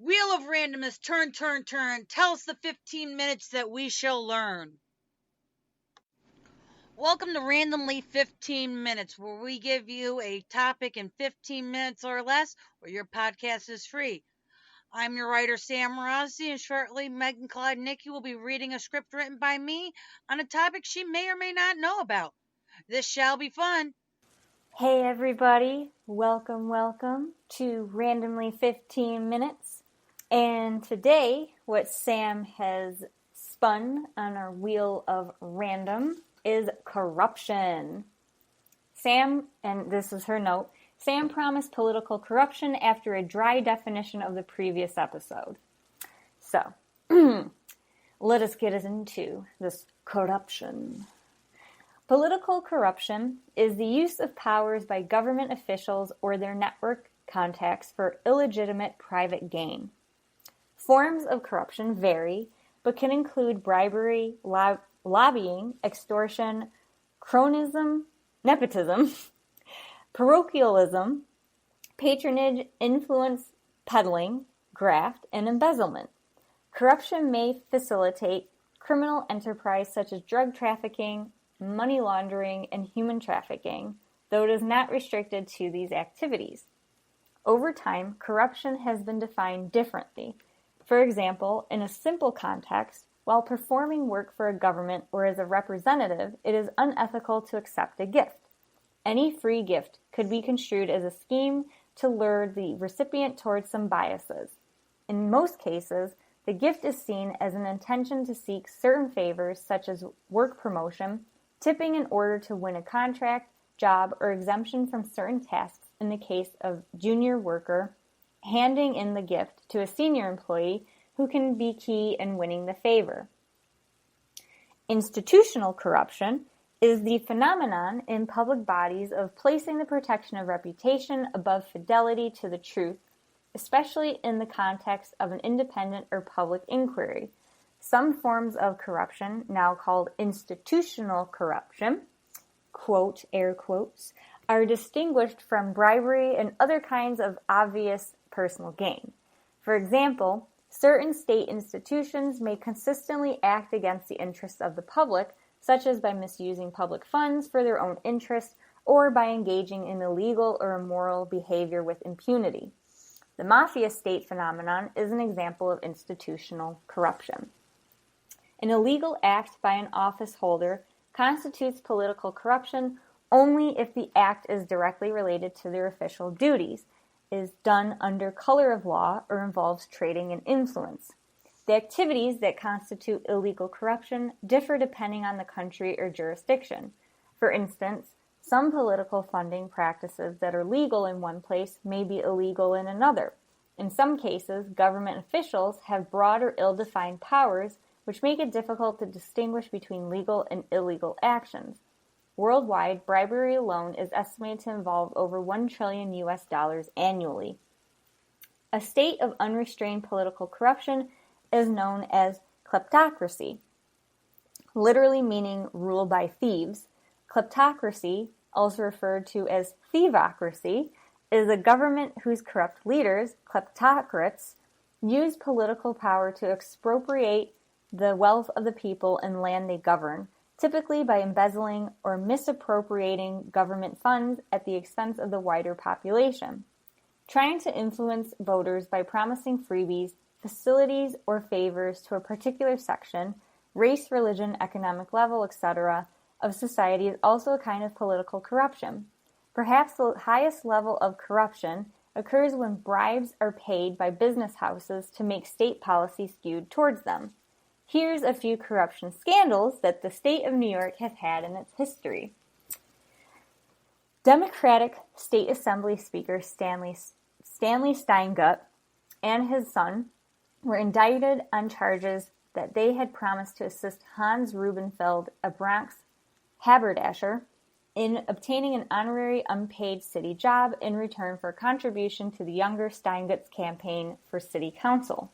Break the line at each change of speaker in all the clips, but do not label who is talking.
Wheel of randomness, turn, turn, turn. Tell us the 15 minutes that we shall learn. Welcome to Randomly 15 Minutes, where we give you a topic in 15 minutes or less, or your podcast is free. I'm your writer, Sam Rossi, and shortly Megan Claude Nicky will be reading a script written by me on a topic she may or may not know about. This shall be fun.
Hey everybody, welcome to Randomly 15 Minutes. And today, what Sam has spun on our wheel of random is corruption. Sam, and this is her note, Sam promised political corruption after a dry definition of the previous episode. So, let us get into this corruption. Political corruption is the use of powers by government officials or their network contacts for illegitimate private gain. Forms of corruption vary, but can include bribery, lobbying, extortion, cronism, nepotism, parochialism, patronage, influence, peddling, graft, and embezzlement. Corruption may facilitate criminal enterprise such as drug trafficking, money laundering, and human trafficking, though it is not restricted to these activities. Over time, corruption has been defined differently. For example, in a simple context, while performing work for a government or as a representative, it is unethical to accept a gift. Any free gift could be construed as a scheme to lure the recipient towards some biases. In most cases, the gift is seen as an intention to seek certain favors such as work promotion, tipping in order to win a contract, job, or exemption from certain tasks in the case of junior worker, handing in the gift to a senior employee who can be key in winning the favor. Institutional corruption is the phenomenon in public bodies of placing the protection of reputation above fidelity to the truth, especially in the context of an independent or public inquiry. Some forms of corruption, now called institutional corruption, quote, air quotes, are distinguished from bribery and other kinds of obvious personal gain. For example, certain state institutions may consistently act against the interests of the public, such as by misusing public funds for their own interest or by engaging in illegal or immoral behavior with impunity. The mafia state phenomenon is an example of institutional corruption. An illegal act by an office holder constitutes political corruption only if the act is directly related to their official duties, is done under color of law, or involves trading in influence. The activities that constitute illegal corruption differ depending on the country or jurisdiction. For instance, some political funding practices that are legal in one place may be illegal in another. In some cases, government officials have broad or ill-defined powers which make it difficult to distinguish between legal and illegal actions. Worldwide, bribery alone is estimated to involve over $1 trillion annually. A state of unrestrained political corruption is known as kleptocracy, literally meaning rule by thieves. Kleptocracy, also referred to as thievocracy, is a government whose corrupt leaders, kleptocrats, use political power to expropriate the wealth of the people and land they govern, typically by embezzling or misappropriating government funds at the expense of the wider population. Trying to influence voters by promising freebies, facilities, or favors to a particular section, race, religion, economic level, etc., of society is also a kind of political corruption. Perhaps the highest level of corruption occurs when bribes are paid by business houses to make state policy skewed towards them. Here's a few corruption scandals that the state of New York has had in its history. Democratic State Assembly Speaker Stanley Steingut and his son were indicted on charges that they had promised to assist Hans Rubenfeld, a Bronx haberdasher, in obtaining an honorary unpaid city job in return for a contribution to the younger Steingut's campaign for city council.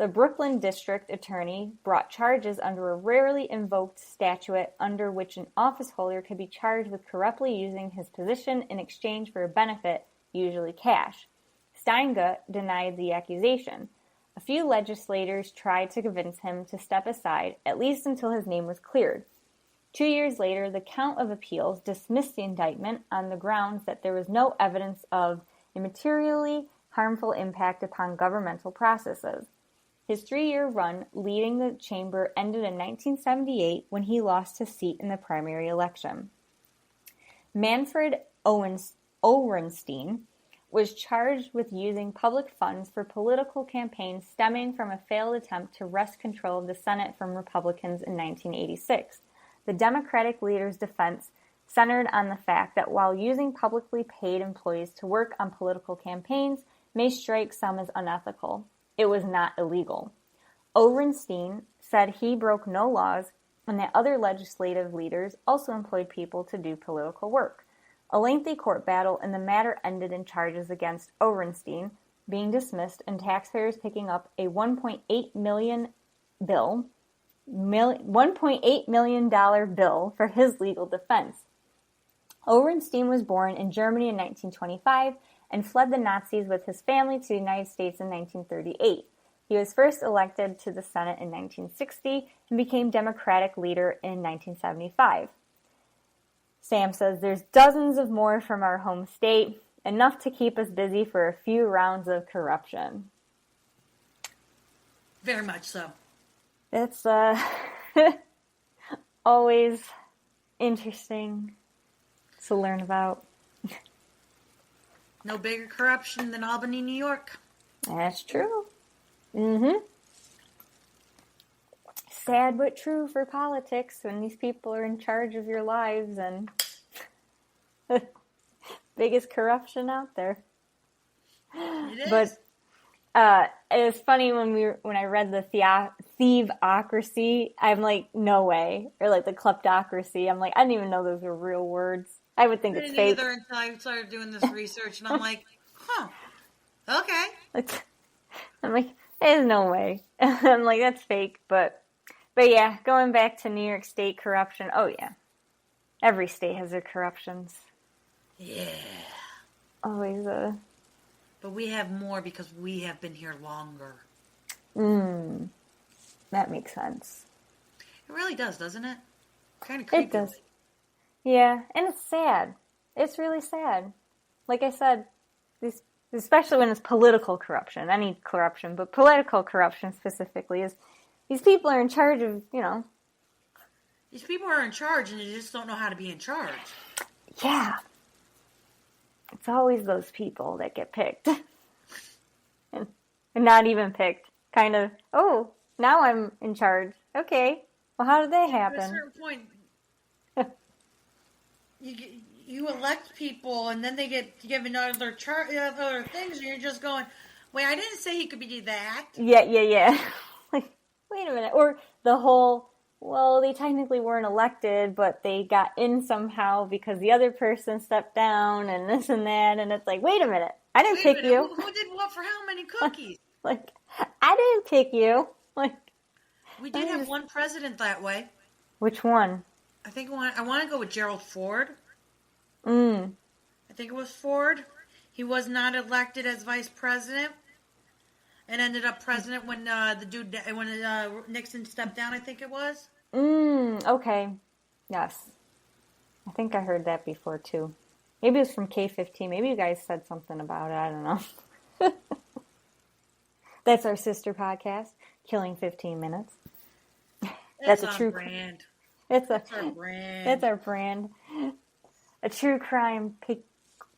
The Brooklyn District Attorney brought charges under a rarely invoked statute under which an office holder could be charged with corruptly using his position in exchange for a benefit, usually cash. Steingut denied the accusation. A few legislators tried to convince him to step aside, at least until his name was cleared. 2 years later, the Court of Appeals dismissed the indictment on the grounds that there was no evidence of a materially harmful impact upon governmental processes. His 3-year run leading the chamber ended in 1978 when he lost his seat in the primary election. Manfred Orenstein was charged with using public funds for political campaigns stemming from a failed attempt to wrest control of the Senate from Republicans in 1986. The Democratic leader's defense centered on the fact that while using publicly paid employees to work on political campaigns may strike some as unethical, it was not illegal. Orenstein said he broke no laws and that other legislative leaders also employed people to do political work. A lengthy court battle in the matter ended in charges against Orenstein being dismissed and taxpayers picking up a $1.8 million bill for his legal defense. Orenstein was born in Germany in 1925 and fled the Nazis with his family to the United States in 1938. He was first elected to the Senate in 1960 and became Democratic leader in 1975. Sam says, there's dozens of more from our home state, enough to keep us busy for a few rounds of corruption.
Very much so.
It's always interesting to learn about.
No bigger corruption than Albany, New York.
That's true. Sad but true for politics when these people are in charge of your lives and biggest corruption out there.
It is.
But it was funny when I read the thievocracy, I'm like, no way. Or like the kleptocracy. I'm like, I didn't even know those were real words. I would think it's fake.
I didn't either until I started doing this research, and I'm like, okay.
I'm like, there's no way. I'm like, that's fake. But yeah, going back to New York State corruption. Oh yeah, every state has their corruptions.
Yeah.
Always
But we have more because we have been here longer.
That makes sense.
It really does, doesn't it? Kind of creepy.
It does. Yeah, and it's sad. It's really sad. Like I said, especially when it's political corruption, any corruption, but political corruption specifically is these people are in charge of,
These people are in charge and they just don't know how to be in charge.
Yeah. It's always those people that get picked. and not even picked. Kind of, oh, now I'm in charge. Okay. Well, how did that happen?
At a certain point, you elect people and then they get given other things and you're just going, wait, I didn't say he could be that.
Yeah. Like, wait a minute. Or the whole, well, they technically weren't elected, but they got in somehow because the other person stepped down and this and that. And it's like, wait a minute. I didn't pick you.
Who did what for how many cookies?
Like, I didn't pick you. Like,
we did have one president that way.
Which one?
I want to go with Gerald Ford.
I
think it was Ford. He was not elected as vice president and ended up president when Nixon stepped down, I think it was.
Okay. Yes. I think I heard that before too. Maybe it was from K15. Maybe you guys said something about it. I don't know. That's our sister podcast, Killing 15 Minutes. That's a true
brand.
That's our
brand.
That's our brand. A true crime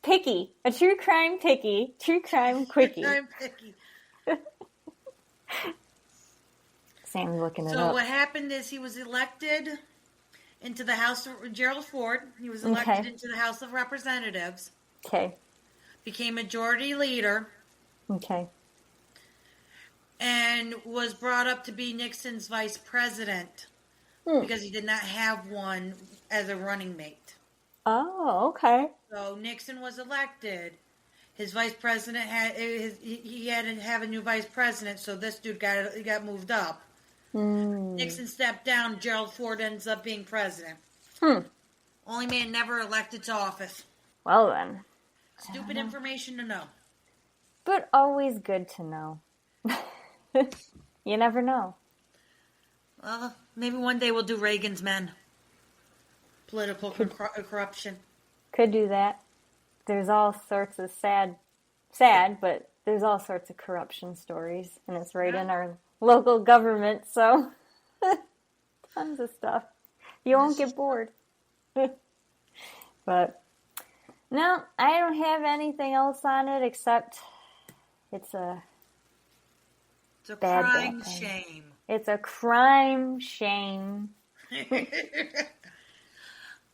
picky. A true crime picky. True crime quickie.
True crime picky.
Sam's looking it up.
So what happened is he was elected into the House of Gerald Ford. He was elected into the House of Representatives.
Okay.
Became majority leader.
Okay.
And was brought up to be Nixon's vice president because he did not have one as a running mate.
Oh, okay.
So Nixon was elected. His vice president he had to have a new vice president, so this dude got moved up. Nixon stepped down. Gerald Ford ends up being president. Only man never elected to office.
Well then.
Stupid information to know.
but always good to know. You never know.
Maybe one day we'll do Reagan's Men. Political corruption.
Could do that. There's all sorts of sad, but there's all sorts of corruption stories, and it's right in our local government, so tons of stuff. You won't get bored. But no, I don't have anything else on it except it's a
crime shame.
It's a crime shame.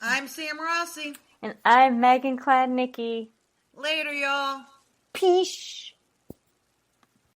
I'm Sam Rossi.
And I'm Megan Cladnicki.
Later, y'all.
Peace.